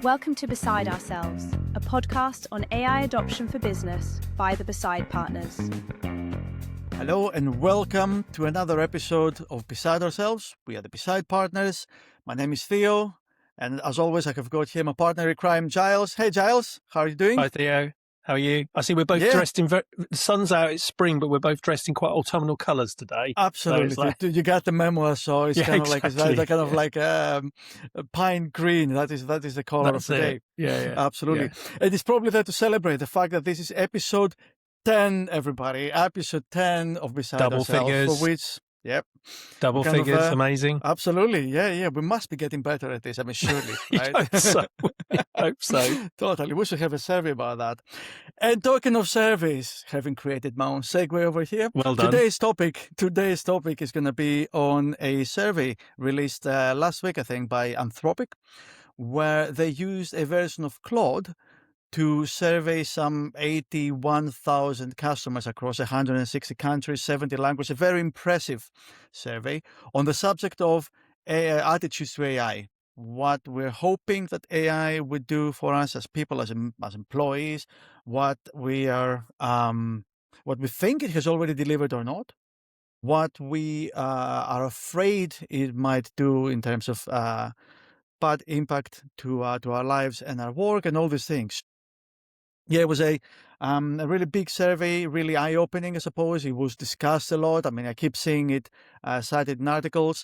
Welcome to Beside Ourselves, a podcast on AI adoption for business by the Beside Partners. Hello and welcome to another episode of Beside Ourselves. We are the Beside Partners. My name is Theo, and as always, I have got here my partner in crime, Giles. Hey, Giles, how are you doing? Hi, Theo. How are you? I see we're both dressed in... The sun's out, it's spring, but we're both dressed in quite autumnal colours today. Absolutely. So you got the memo, so it's kind of like a pine green. That is the colour of today. Yeah. Absolutely. Yeah. It is probably there to celebrate the fact that this is episode 10, everybody. Episode 10 of Beside Ourselves. Double figures. For which... Yep. Double figures, amazing. Absolutely. Yeah. We must be getting better at this. I mean, surely. Right? I hope so. Totally. We should have a survey about that. And talking of surveys, having created my own segue over here. Well done. Today's topic is going to be on a survey released last week, I think, by Anthropic, where they used a version of Claude to survey some 81,000 customers across 160 countries, 70 languages, a very impressive survey on the subject of attitudes to AI. What we're hoping that AI would do for us as people, as employees, what we think it has already delivered or not, what we are afraid it might do in terms of bad impact to our lives and our work and all these things. Yeah, it was a really big survey, really eye-opening, I suppose. It was discussed a lot. I mean, I keep seeing it cited in articles.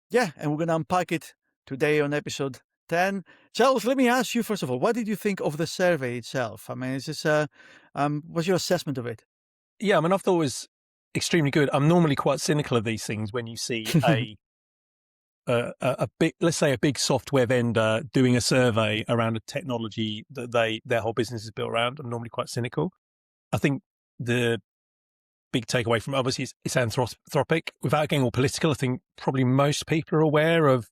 Yeah, and we're going to unpack it today on episode 10. Charles, let me ask you, first of all, what did you think of the survey itself? I mean, is this, what's your assessment of it? Yeah, I mean, I thought it was extremely good. I'm normally quite cynical of these things when you see a big, let's say, a big software vendor doing a survey around a technology that their whole business is built around. I'm normally quite cynical. I think the big takeaway from obviously it's Anthropic. Without getting all political, I think probably most people are aware of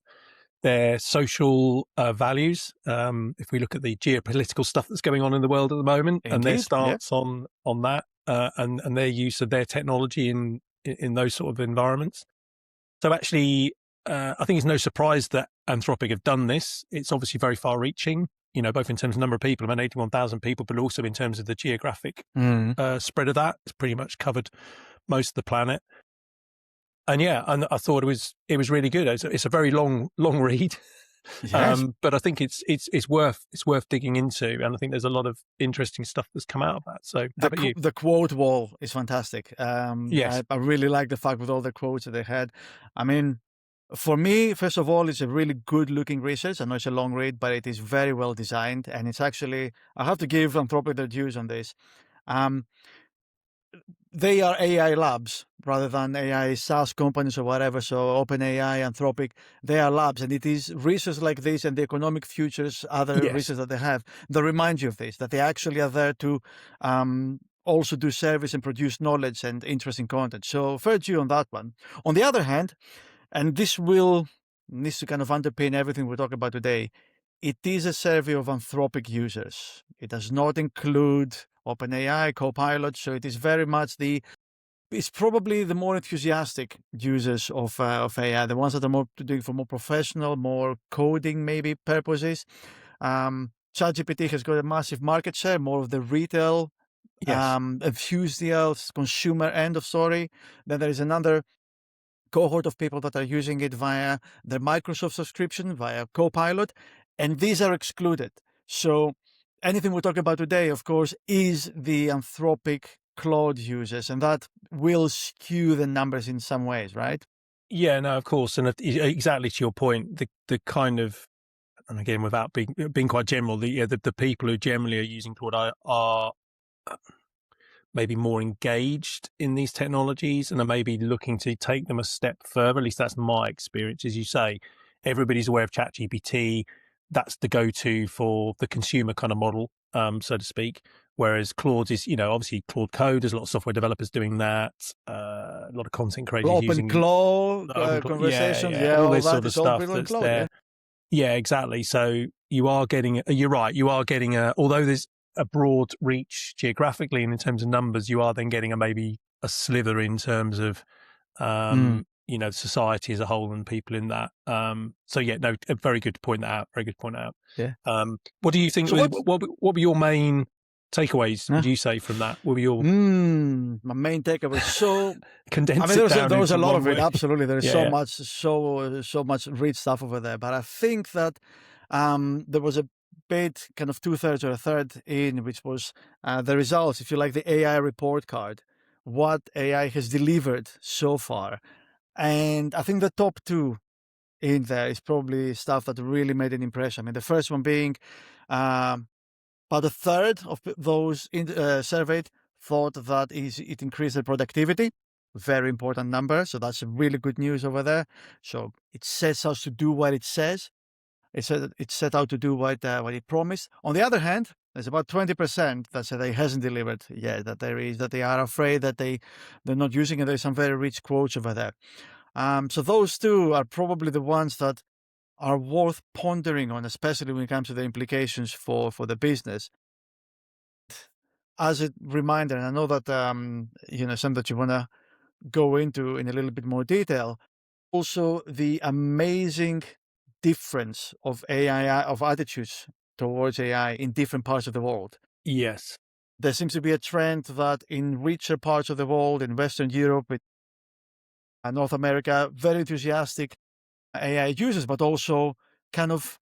their social values. If we look at the geopolitical stuff that's going on in the world at the moment, and their stance on that, and their use of their technology in those sort of environments. So actually, I think it's no surprise that Anthropic have done this. It's obviously very far-reaching, both in terms of number of people, about 81,000 people, but also in terms of the geographic spread of that. It's pretty much covered most of the planet. And and I thought it was really good. It's a very long read, yes. But I think it's worth digging into, and I think there's a lot of interesting stuff that's come out of that. So, how about you? The quote wall is fantastic. Yes, I really like the fact with all the quotes that they had. I mean, for me, first of all, it's a really good-looking research. I know it's a long read, but it is very well designed, and it's actually, I have to give Anthropic their dues on this. They are AI labs rather than AI SaaS companies or whatever. So OpenAI, Anthropic, they are labs, and it is research like this and the economic futures, other research that they have, that remind you of this, that they actually are there to also do service and produce knowledge and interesting content. So fair due on that one. On the other hand, and this needs to kind of underpin everything we're talking about today, it is a survey of Anthropic users. It does not include OpenAI, Copilot, so it is very much it's probably the more enthusiastic users of AI, the ones that are more doing for more professional, more coding maybe purposes. ChatGPT has got a massive market share, more of the retail, enthusiast, consumer end of story. Then there is another cohort of people that are using it via their Microsoft subscription, via Copilot, and these are excluded. So anything we're talking about today, of course, is the Anthropic Claude users, and that will skew the numbers in some ways, right? Yeah, no, of course. And exactly to your point, the kind of, and again, without being quite general, the people who generally are using Claude are maybe more engaged in these technologies and are maybe looking to take them a step further. At least that's my experience. As you say, everybody's aware of ChatGPT. That's the go-to for the consumer kind of model, so to speak. Whereas Claude is, obviously Claude Code. There's a lot of software developers doing that. A lot of content creators using Claude conversations, all this sort of stuff that's Claude, there. Yeah, exactly. So you're right. You are getting although there's a broad reach geographically and in terms of numbers, you are then getting maybe a slither in terms of society as a whole and people in that. So yeah, no, very good to point that out. Very good to point out. Yeah. What do you think? So what were your main takeaways? Would you say from that? What were your my main takeaway? So condense there was a lot of it. Absolutely, there is so much rich stuff over there. But I think that there was a bit kind of 2/3 or a third in, which was the results. If you like, the AI report card, what AI has delivered so far, and I think the top two in there is probably stuff that really made an impression. I mean, the first one being about a third of those surveyed thought that it increased their productivity. Very important number. So that's really good news over there. So it sets us to do what it says. It's set out to do what it promised. On the other hand, there's about 20% that said it hasn't delivered yet, that they are afraid that they're not using it. There's some very rich quotes over there. So those two are probably the ones that are worth pondering on, especially when it comes to the implications for the business. As a reminder, and I know that something that you want to go into in a little bit more detail, also the amazing difference of AI, of attitudes towards AI in different parts of the world. Yes. There seems to be a trend that in richer parts of the world, in Western Europe, in North America, very enthusiastic AI users, but also kind of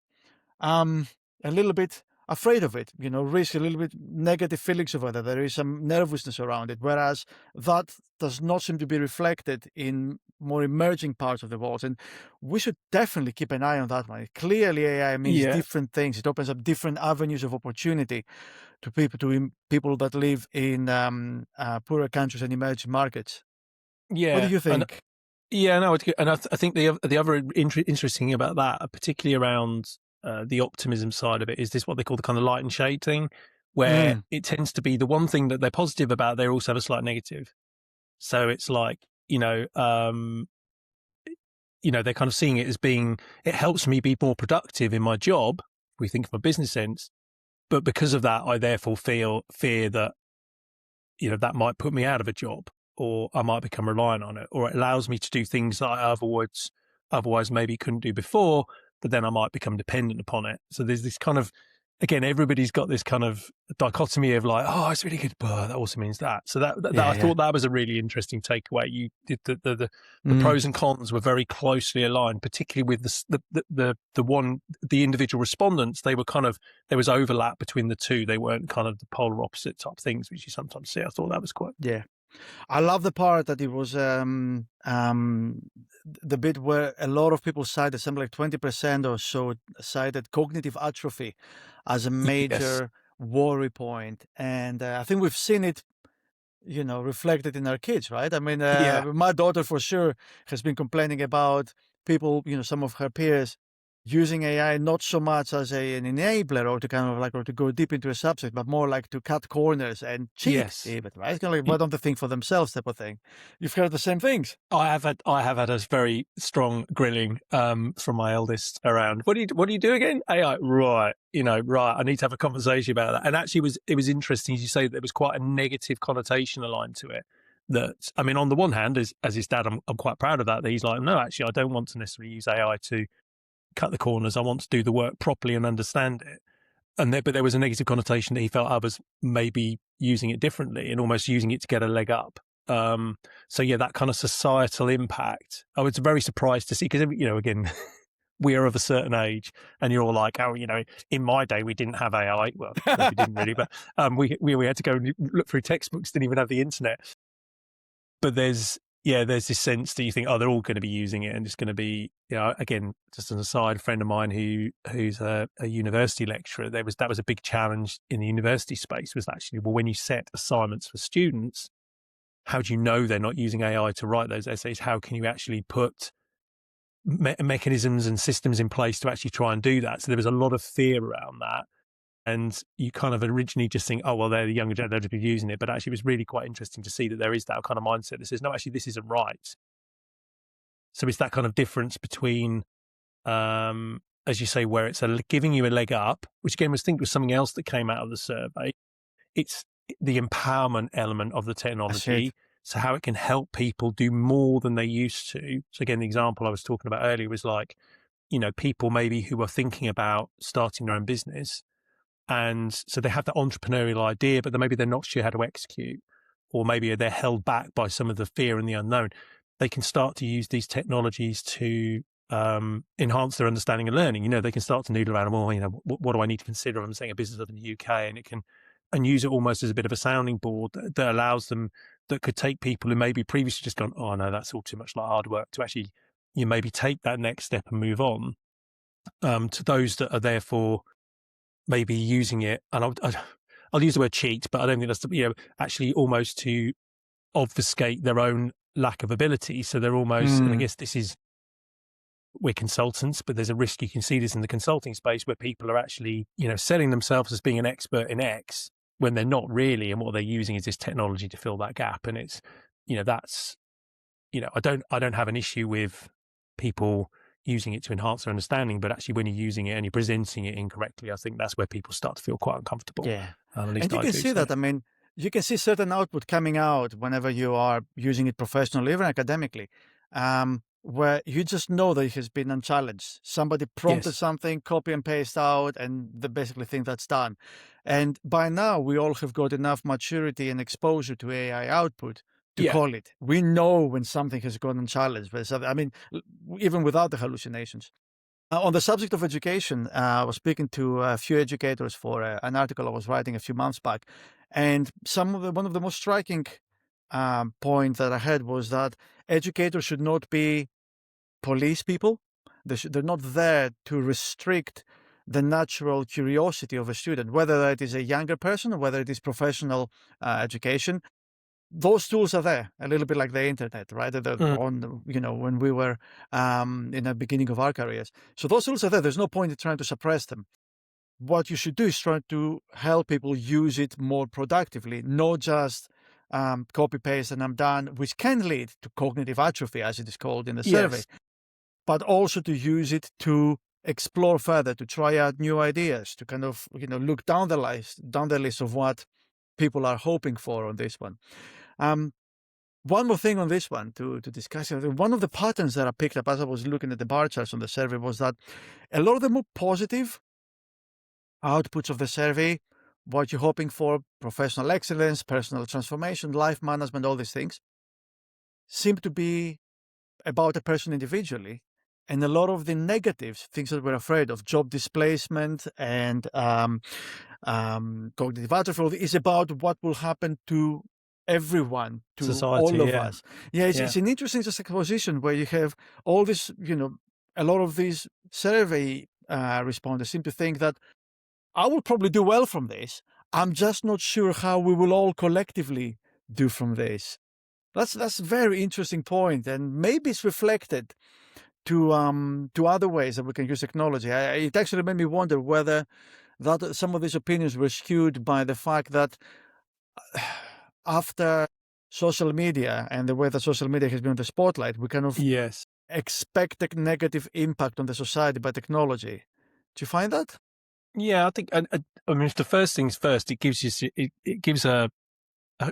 a little bit afraid of it, risk a little bit negative feelings over that. There is some nervousness around it, whereas that does not seem to be reflected in more emerging parts of the world. And we should definitely keep an eye on that one. Clearly, AI means different things. It opens up different avenues of opportunity to people that live in poorer countries and emerging markets. Yeah. What do you think? It's good. And I think the other interesting thing about that, particularly around the optimism side of it, is this what they call the kind of light and shade thing, where it tends to be the one thing that they're positive about, they also have a slight negative. So it's like, they're kind of seeing it as being, it helps me be more productive in my job, if we think from a business sense. But because of that, I therefore fear that, that might put me out of a job, or I might become reliant on it, or it allows me to do things that I otherwise maybe couldn't do before, but then I might become dependent upon it. So there's this kind of, again, everybody's got this kind of dichotomy of like, oh, it's really good, but that also means that. So I thought that was a really interesting takeaway. You did the pros and cons were very closely aligned, particularly with the individual respondents. They were there was overlap between the two. They weren't kind of the polar opposite type things, which you sometimes see. I thought that was quite. Yeah. I love the part that it was the bit where a lot of people cited, something like 20% or so cited cognitive atrophy as a major worry point. And I think we've seen it, reflected in our kids, right? I mean, my daughter for sure has been complaining about people, some of her peers using AI not so much as an enabler or to kind of or to go deep into a subject, but more like to cut corners and cheat even, right? It's kind of like, why don't they think for themselves type of thing. You've heard the same things. I have had a very strong grilling from my eldest around, what do you do again? AI, right. I need to have a conversation about that. And actually it was interesting, as you say, that there was quite a negative connotation aligned to it. That, I mean, on the one hand, as his dad, I'm quite proud of that he's like, no, actually, I don't want to necessarily use AI to cut the corners. I want to do the work properly and understand it. But there was a negative connotation that he felt others maybe using it differently and almost using it to get a leg up. So yeah, that kind of societal impact, I was very surprised to see, because, again, we are of a certain age and you're all like, oh, in my day, we didn't have AI. Well, we didn't really, but we had to go and look through textbooks, didn't even have the internet. But there's this sense that you think, oh, they're all going to be using it, and it's going to be, again, just an aside, a friend of mine who's a university lecturer, that was a big challenge in the university space, was actually, well, when you set assignments for students, how do you know they're not using AI to write those essays? How can you actually put mechanisms and systems in place to actually try and do that? So there was a lot of fear around that. And you kind of originally just think, oh, well, they're the younger generation, they'll be using it. But actually, it was really quite interesting to see that there is that kind of mindset that says, no, actually, this isn't right. So it's that kind of difference between, as you say, where it's giving you a leg up, which again was something else that came out of the survey. It's the empowerment element of the technology. So how it can help people do more than they used to. So again, the example I was talking about earlier was like, people maybe who are thinking about starting their own business. And so they have that entrepreneurial idea, but then maybe they're not sure how to execute, or maybe they're held back by some of the fear and the unknown. They can start to use these technologies to enhance their understanding and learning. They can start to noodle around, well, what do I need to consider? I'm setting a business up in the UK, and use it almost as a bit of a sounding board that allows them, that could take people who maybe previously just gone, oh no, that's all too much like hard work, to actually maybe take that next step and move on, to those that are therefore maybe using it, and I'll use the word cheat, but I don't think that's actually almost to obfuscate their own lack of ability. So they're almost, and I guess we're consultants, but there's a risk, you can see this in the consulting space, where people are actually selling themselves as being an expert in X when they're not really, and what they're using is this technology to fill that gap. And it's that's I don't have an issue with people using it to enhance their understanding, but actually when you're using it and you're presenting it incorrectly, I think that's where people start to feel quite uncomfortable. Yeah. At least And you can see that. I mean, you can see certain output coming out whenever you are using it professionally, even academically, where you just know that it has been unchallenged. Somebody prompted something, copy and paste out, and they basically think that's done. And by now, we all have got enough maturity and exposure to AI output to call it. We know when something has gone unchallenged. I mean, even without the hallucinations. On the subject of education, I was speaking to a few educators for an article I was writing a few months back, and one of the most striking points that I had was that educators should not be police people. They're not there to restrict the natural curiosity of a student, whether it is a younger person or whether it is professional education. Those tools are there, a little bit like the internet, right? They're on, when we were in the beginning of our careers. So those tools are there. There's no point in trying to suppress them. What you should do is try to help people use it more productively, not just copy paste and I'm done, which can lead to cognitive atrophy, as it is called in the survey, but also to use it to explore further, to try out new ideas, to kind of look down the list of what people are hoping for on this one. One more thing on this one to discuss. One of the patterns that I picked up as I was looking at the bar charts on the survey was that a lot of the more positive outputs of the survey, what you're hoping for, professional excellence, personal transformation, life management, all these things, seem to be about a person individually. And a lot of the negatives, things that we're afraid of, job displacement and cognitive atrophy, is about what will happen to everyone, to society, all of us. It's an interesting juxtaposition where you have all this, a lot of these survey respondents seem to think that I will probably do well from this. I'm just not sure how we will all collectively do from this. That's a very interesting point, and maybe it's reflected to other ways that we can use technology. It actually made me wonder whether that some of these opinions were skewed by the fact that after social media and the way that social media has been on the spotlight, we kind of expect a negative impact on the society by technology. Do you find that? Yeah, I think. I mean, if the first things first, it gives you it gives a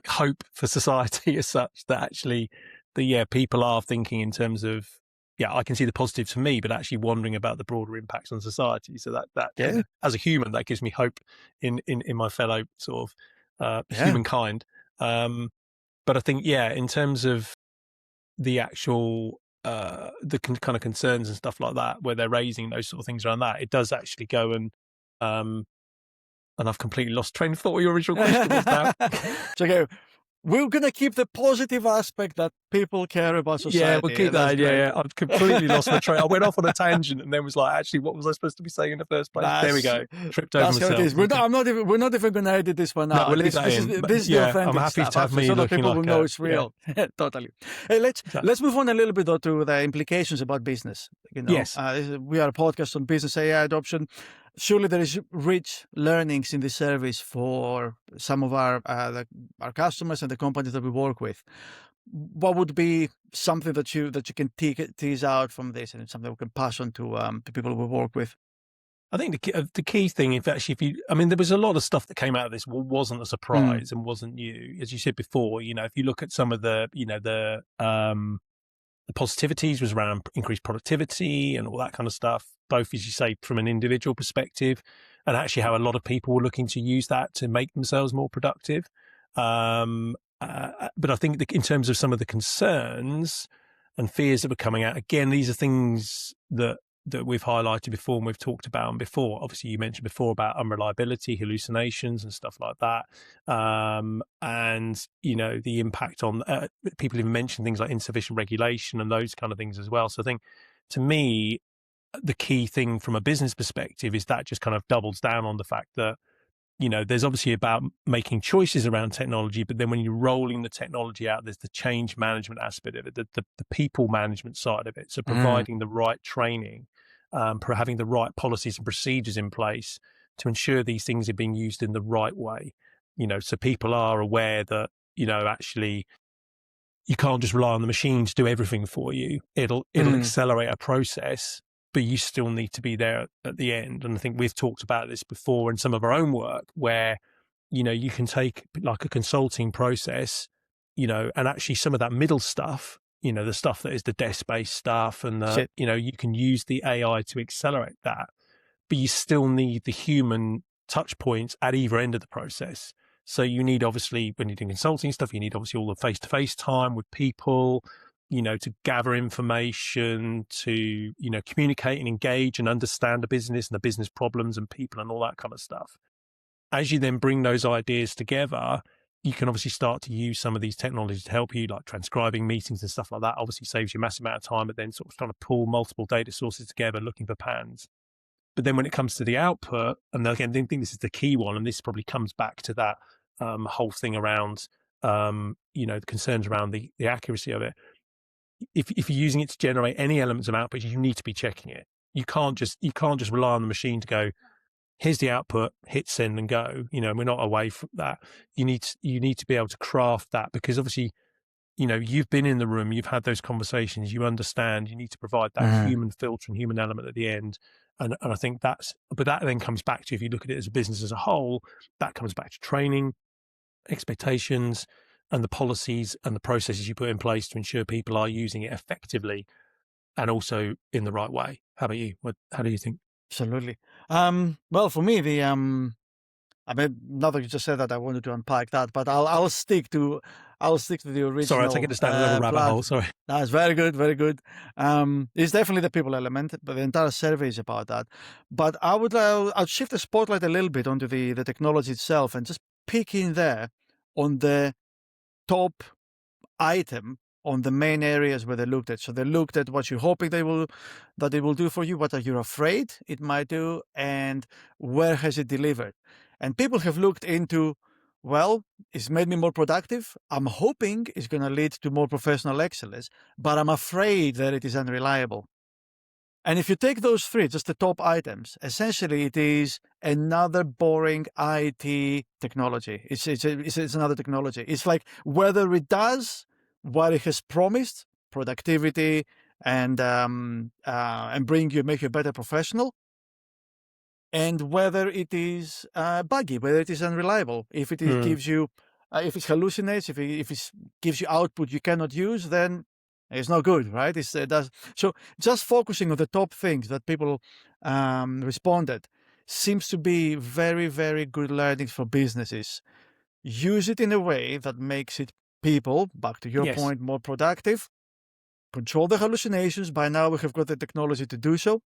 hope for society as such, that actually people are thinking in terms of I can see the positives for me, but actually wondering about the broader impacts on society. So that as a human, that gives me hope in my fellow sort of humankind. But I think in terms of the actual the kind of concerns and stuff like that, where they're raising those sort of things around that, it does actually go and I've completely lost train of thought. What your original question was now. So we're going to keep the positive aspect that people care about society. Yeah, we'll keep that. Yeah, I've completely lost my train. I went off on a tangent and then was like, actually, what was I supposed to be saying in the first place? There we go. Tripped over myself. How it is. We're not even going to edit this one out. We'll leave that in. This is the authentic I'm happy stuff, to have me so that looking people like will know it's real. Yeah. Totally. Hey, let's move on a little bit though to the implications about business. Yes. We are a podcast on business AI adoption. Surely there is rich learnings in this service for some of our customers and the companies that we work with. What would be something that you can tease out from this, and something we can pass on to people we work with? I think the key thing, if you, I mean, there was a lot of stuff that came out of this wasn't a surprise and wasn't new, as you said before. If you look at some of the, the positivities was around increased productivity and all that kind of stuff, both, as you say, from an individual perspective, and actually how a lot of people were looking to use that to make themselves more productive. But I think in terms of some of the concerns and fears that were coming out, again, these are things that we've highlighted before and we've talked about before. Obviously, you mentioned before about unreliability, hallucinations and stuff like that. And, the impact on people even mentioned things like insufficient regulation and those kind of things as well. So I think, to me, the key thing from a business perspective is that just kind of doubles down on the fact that, there's obviously about making choices around technology, but then when you're rolling the technology out, there's the change management aspect of it, the people management side of it. So providing the right training, having the right policies and procedures in place to ensure these things are being used in the right way, so people are aware that, actually you can't just rely on the machine to do everything for you. It'll accelerate a process, but you still need to be there at the end. And I think we've talked about this before in some of our own work where, you can take like a consulting process, and actually some of that middle stuff, the stuff that is the desk-based stuff and, you can use the AI to accelerate that, but you still need the human touch points at either end of the process. So you need, obviously, when you're doing consulting stuff, you need obviously all the face-to-face time with people, to gather information, to, communicate and engage and understand the business and the business problems and people and all that kind of stuff. As you then bring those ideas together, you can obviously start to use some of these technologies to help you, like transcribing meetings and stuff like that. Obviously saves you a massive amount of time, but then sort of trying to pull multiple data sources together, looking for patterns. But then when it comes to the output, and again, I think this is the key one, and this probably comes back to that whole thing around, the concerns around the accuracy of it. If you're using it to generate any elements of output, you need to be checking it. You can't just rely on the machine to go, here's the output, hit send and go. We're not away from that. You need to be able to craft that, because obviously, you've been in the room, you've had those conversations, you understand. You need to provide that human filter and human element at the end. And I think but that then comes back to, if you look at it as a business as a whole, that comes back to training, expectations, and the policies and the processes you put in place to ensure people are using it effectively and also in the right way. How about you? How do you think? Absolutely. Well, for me, now that you just said that, I wanted to unpack that, but I'll stick to the original. Sorry, I'll take it down a little rabbit hole. Sorry. That's very good, very good. It's definitely the people element, but the entire survey is about that. But I'll shift the spotlight a little bit onto the technology itself and just pick in there on the top item, on the main areas where they looked at. So they looked at what you're hoping they will do for you, what are you afraid it might do, and where has it delivered. And people have looked into, well, it's made me more productive. I'm hoping it's going to lead to more professional excellence, but I'm afraid that it is unreliable. And if you take those three, just the top items, essentially it is another boring IT technology. It's another technology. It's like whether it does what it has promised, productivity and make you a better professional, and whether it is buggy, whether it is unreliable. If it gives you, if it hallucinates, if it gives you output you cannot use, then it's not good, right? So just focusing on the top things that people responded seems to be very, very good learnings for businesses. Use it in a way that makes it people, back to your point, more productive. Control the hallucinations. By now we have got the technology to do so.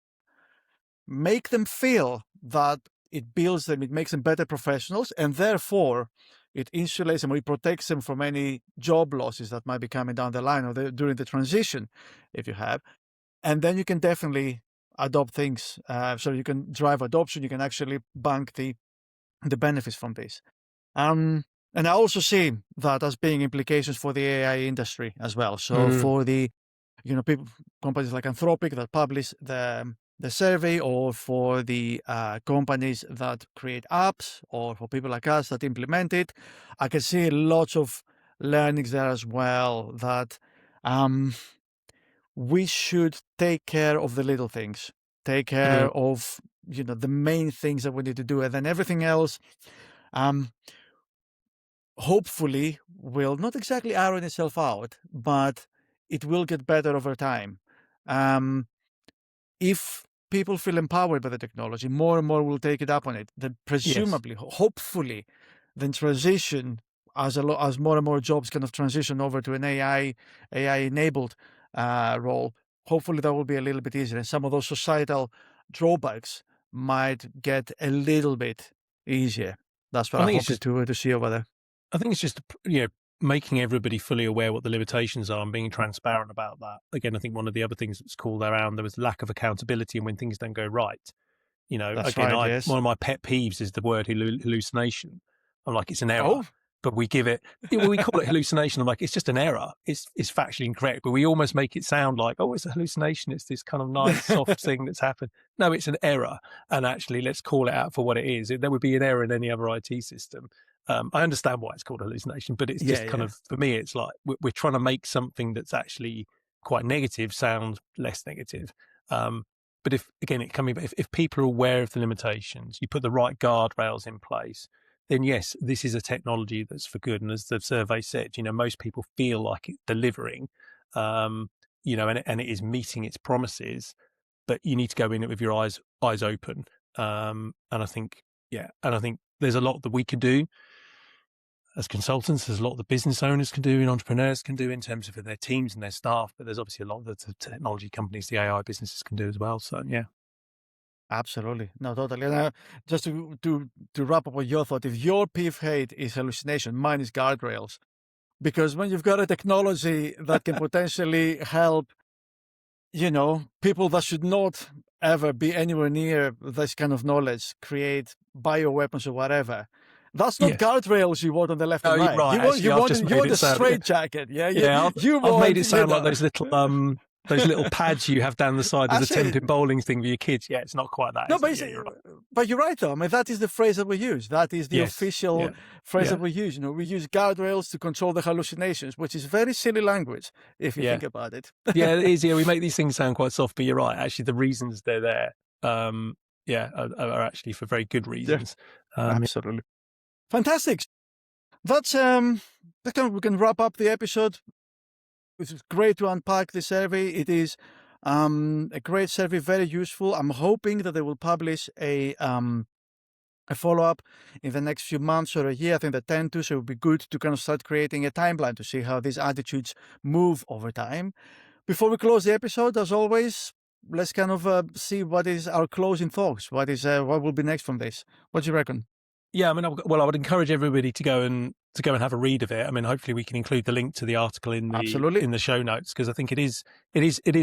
Make them feel that it builds them, it makes them better professionals, and therefore it insulates them or it protects them from any job losses that might be coming down the line or during the transition, if you have. And then you can definitely adopt things. So you can drive adoption. You can actually bank the benefits from this. And I also see that as being implications for the AI industry as well. So for the, companies like Anthropic that publish the survey, or for the companies that create apps, or for people like us that implement it, I can see lots of learnings there as well, that we should take care of the little things. take care of, the main things that we need to do. And then everything else, hopefully will not exactly iron itself out, but it will get better over time. If people feel empowered by the technology, more and more will take it up on it. Then presumably, hopefully, then transition as more and more jobs kind of transition over to an AI enabled role. Hopefully, that will be a little bit easier, and some of those societal drawbacks might get a little bit easier. That's what I hope to see over there. I think it's just making everybody fully aware what the limitations are and being transparent about that. Again, I think one of the other things that's called around, there was lack of accountability and when things don't go right. That's right, yes. One of my pet peeves is the word hallucination. I'm like, it's an error, but we give it, we call it hallucination. I'm like, it's just an error. It's factually incorrect, but we almost make it sound like, oh, it's a hallucination. It's this kind of nice, soft thing that's happened. No, it's an error. And actually, let's call it out for what it is. There would be an error in any other IT system. I understand why it's called hallucination, but it's just kind of, for me, it's like we're trying to make something that's actually quite negative sound less negative. But if people are aware of the limitations, you put the right guardrails in place, then yes, this is a technology that's for good. And as the survey said, most people feel like it's delivering, and it is meeting its promises, but you need to go in it with your eyes open. And I think there's a lot that we could do as consultants. There's a lot that business owners can do and entrepreneurs can do in terms of their teams and their staff, but there's obviously a lot that the technology companies, the AI businesses can do as well. So, yeah. Absolutely. No, totally. And just to wrap up with your thought, if your peeve hate is hallucination, mine is guardrails. Because when you've got a technology that can potentially help, people that should not ever be anywhere near this kind of knowledge, create bioweapons or whatever, that's not guardrails you want on the left and right. Right. You want a straight jacket. I've made it sound like those little pads you have down the side of the temping bowling thing for your kids. Yeah, it's not quite that. No, but you're right, though. I mean, that is the phrase that we use. That is the official phrase that we use. We use guardrails to control the hallucinations, which is very silly language if you think about it. Yeah, it is. Yeah, we make these things sound quite soft, but you're right. Actually, the reasons they're there, are actually for very good reasons. Yeah. Absolutely. Fantastic. That's we can wrap up the episode. It's great to unpack the survey. It is a great survey, very useful. I'm hoping that they will publish a follow-up in the next few months or a year. I think they tend to, so it would be good to kind of start creating a timeline to see how these attitudes move over time. Before we close the episode, as always, let's kind of see what is our closing thoughts. What will be next from this? What do you reckon? Yeah, I mean, I would encourage everybody to go and have a read of it. I mean, hopefully we can include the link to the article in the show notes, because I think it is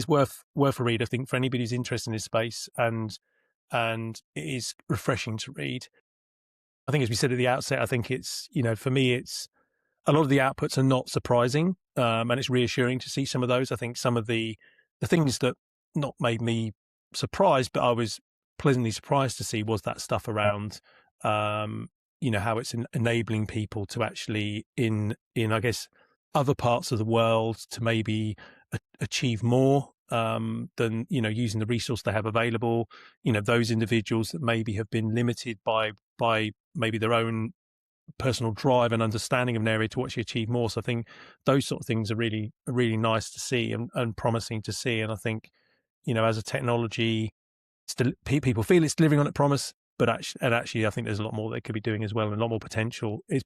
worth a read. I think for anybody who's interested in this space, and it is refreshing to read. I think, as we said at the outset, I think it's, for me, it's a lot of the outputs are not surprising, and it's reassuring to see some of those. I think some of the things that not made me surprised, but I was pleasantly surprised to see, was that stuff around how it's enabling people to actually in I guess other parts of the world to maybe achieve more than using the resource they have available. Those individuals that maybe have been limited by maybe their own personal drive and understanding of an area to actually achieve more. So I think those sort of things are really nice to see and promising to see. And I think as a technology, people feel it's delivering on its promise. But actually, I think there's a lot more they could be doing as well, and a lot more potential. It's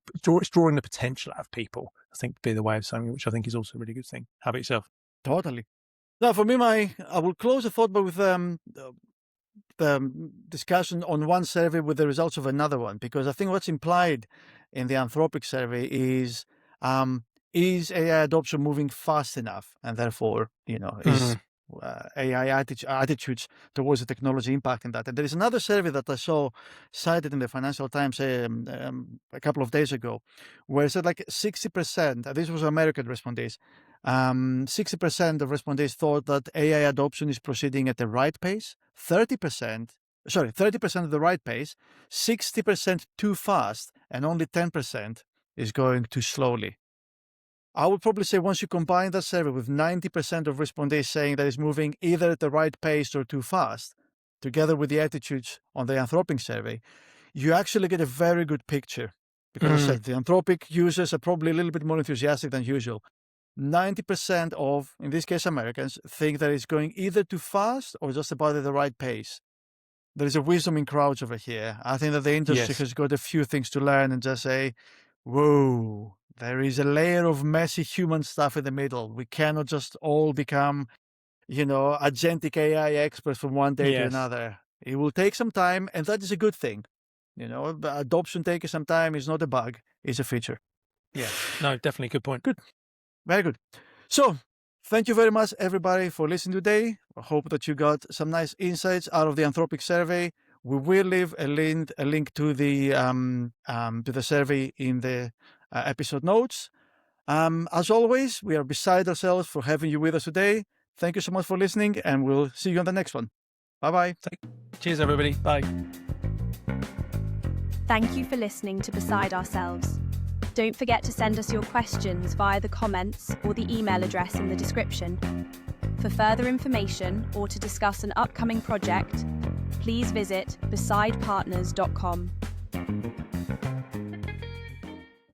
drawing the potential out of people, I think, would be the way of saying it, which I think is also a really good thing. How about yourself? Totally. Now, for me, I will close the thought with the discussion on one survey with the results of another one, because I think what's implied in the Anthropic survey is AI adoption moving fast enough, and therefore, is AI attitudes towards the technology impacting that. And there is another survey that I saw cited in the Financial Times a couple of days ago, where it said like 60%, this was American respondees, 60% of respondents thought that AI adoption is proceeding at the right pace, 30% at the right pace, 60% too fast, and only 10% is going too slowly. I would probably say once you combine that survey with 90% of respondents saying that it's moving either at the right pace or too fast, together with the attitudes on the Anthropic survey, you actually get a very good picture. Because I said the Anthropic users are probably a little bit more enthusiastic than usual. 90% of, in this case, Americans, think that it's going either too fast or just about at the right pace. There is a wisdom in crowds over here. I think that the industry has got a few things to learn and just say, whoa, there is a layer of messy human stuff in the middle. We cannot just all become, agentic AI experts from one day to another. It will take some time, and that is a good thing. The adoption taking some time is not a bug, it's a feature. Yeah, no, definitely good point. Good. Very good. So, thank you very much, everybody, for listening today. I hope that you got some nice insights out of the Anthropic survey. We will leave a link to the survey in the episode notes. As always, we are beside ourselves for having you with us today. Thank you so much for listening, and we'll see you on the next one. Bye-bye. Cheers, everybody. Bye. Thank you for listening to Beside Ourselves. Don't forget to send us your questions via the comments or the email address in the description. For further information or to discuss an upcoming project, please visit besidepartners.com.